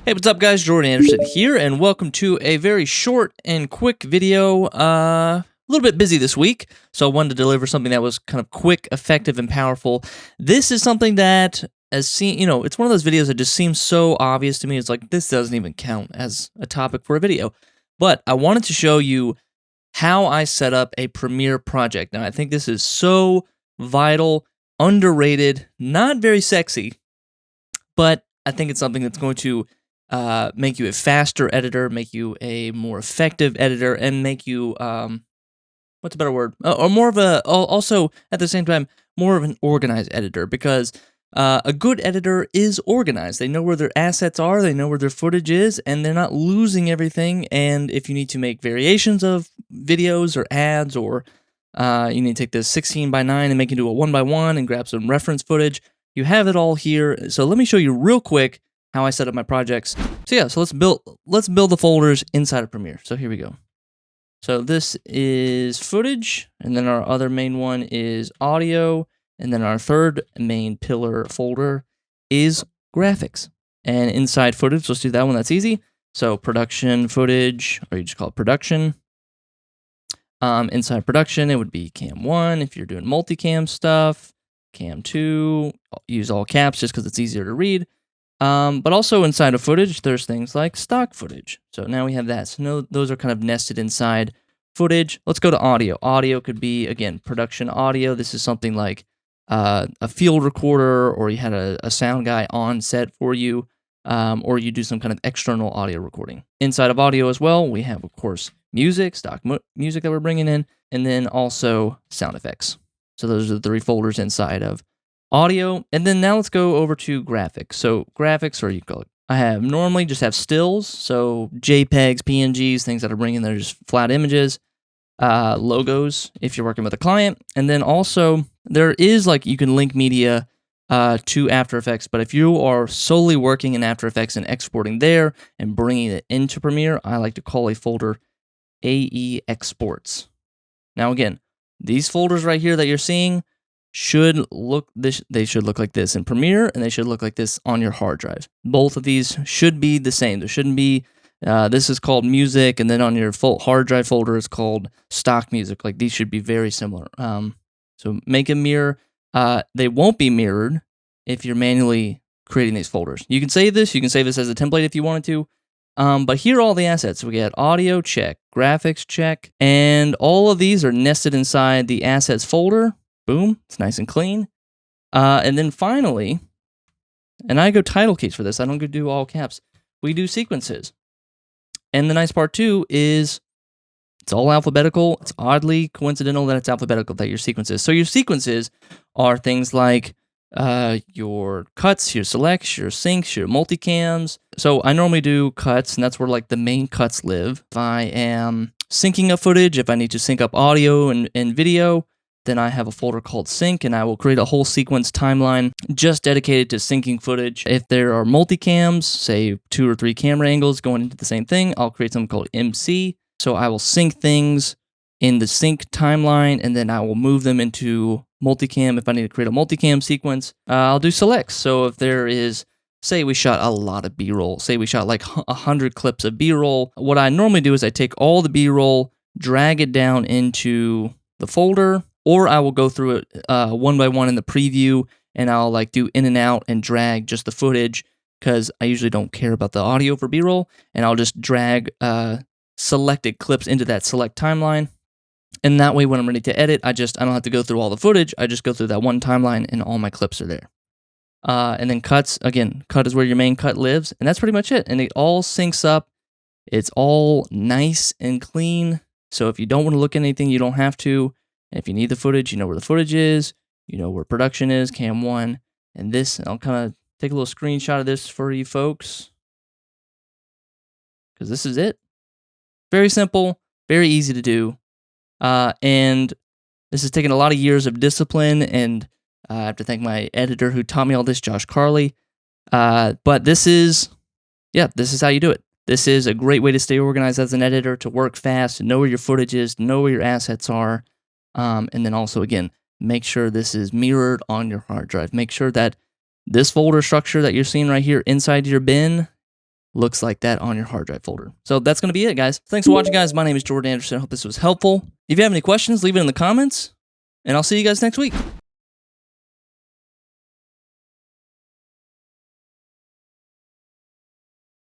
Hey, what's up guys? Jordan Anderson here, and welcome to a very short and quick video. A little bit busy this week, so I wanted to deliver something that was kind of quick, effective, and powerful. This is something that, it's one of those videos that just seems so obvious to me. It's like, this doesn't even count as a topic for a video. But I wanted to show you how I set up a Premiere project. Now, I think this is so vital, underrated, not very sexy, but I think it's something that's going to make you a faster editor, make you a more effective editor, and make you, what's a better word? Or more of also at the same time, more of an organized editor, because a good editor is organized. They know where their assets are, they know where their footage is, and they're not losing everything. And if you need to make variations of videos or ads, or you need to take this 16:9 and make it into a 1:1 and grab some reference footage, you have it all here. So let me show you real quick how I set up my projects. So yeah, so let's build the folders inside of Premiere. So here we go. So this is footage, and then our other main one is audio, and then our third main pillar folder is graphics. And inside footage, let's do that one, that's easy. So production footage, or you just call it production. Inside production, it would be cam 1 if you're doing multicam stuff, cam 2, use all caps just because it's easier to read. But also inside of footage, there's things like stock footage. So now we have that. So those are kind of nested inside footage. Let's go to audio. Audio could be, again, production audio. This is something like a field recorder, or you had a sound guy on set for you, or you do some kind of external audio recording. Inside of audio as well, we have, of course, music, stock music that we're bringing in, and then also sound effects. So those are the 3 folders inside of audio. And then now let's go over to graphics. So graphics, or you call it, I normally just have stills, so JPEGs, PNGs, things that are bringing there, just flat images, logos if you're working with a client. And then also there is, like, you can link media to After Effects, but if you are solely working in After Effects and exporting there and bringing it into Premiere, I like to call a folder AE Exports. Now again, these folders right here that you're seeing should look like this in Premiere, and they should look like this on your hard drive. Both of these should be the same. There shouldn't be, this is called music, and then on your full hard drive folder it's called stock music. Like, these should be very similar. So make a mirror. They won't be mirrored if you're manually creating these folders. You can save this. You can save this as a template if you wanted to. But here are all the assets. We got audio, check, graphics, check, and all of these are nested inside the assets folder. Boom, it's nice and clean. And then finally, and I go title keys for this, I don't go do all caps, we do sequences. And the nice part too is it's all alphabetical. It's oddly coincidental that it's alphabetical, that your sequences. So your sequences are things like your cuts, your selects, your syncs, your multicams. So I normally do cuts, and that's where, like, the main cuts live. If I am syncing up footage, if I need to sync up audio and video, then I have a folder called sync, and I will create a whole sequence timeline just dedicated to syncing footage. If there are multicams, say 2 or 3 camera angles going into the same thing, I'll create something called MC. So I will sync things in the sync timeline, and then I will move them into multicam. If I need to create a multicam sequence, I'll do selects. So if there is, say we shot a lot of B-roll, say we shot like 100 clips of B-roll, what I normally do is I take all the B-roll, drag it down into the folder, or I will go through it one by one in the preview, and I'll, like, do in and out and drag just the footage, because I usually don't care about the audio for B-roll, and I'll just drag selected clips into that select timeline. And that way, when I'm ready to edit, I don't have to go through all the footage. I just go through that one timeline, and all my clips are there. And then cuts, again, cut is where your main cut lives, and that's pretty much it. And it all syncs up. It's all nice and clean. So if you don't want to look at anything, you don't have to. And if you need the footage, you know where the footage is, you know where production is, cam 1, and this. I'll kind of take a little screenshot of this for you folks, because this is it. Very simple, very easy to do. And this has taken a lot of years of discipline, and I have to thank my editor who taught me all this, Josh Carley. But this is how you do it. This is a great way to stay organized as an editor, to work fast, to know where your footage is, to know where your assets are. And then also, again, make sure this is mirrored on your hard drive. Make sure that this folder structure that you're seeing right here inside your bin looks like that on your hard drive folder. So that's going to be it, guys. Thanks for watching, guys. My name is Jordan Anderson. I hope this was helpful. If you have any questions, leave it in the comments, and I'll see you guys next week.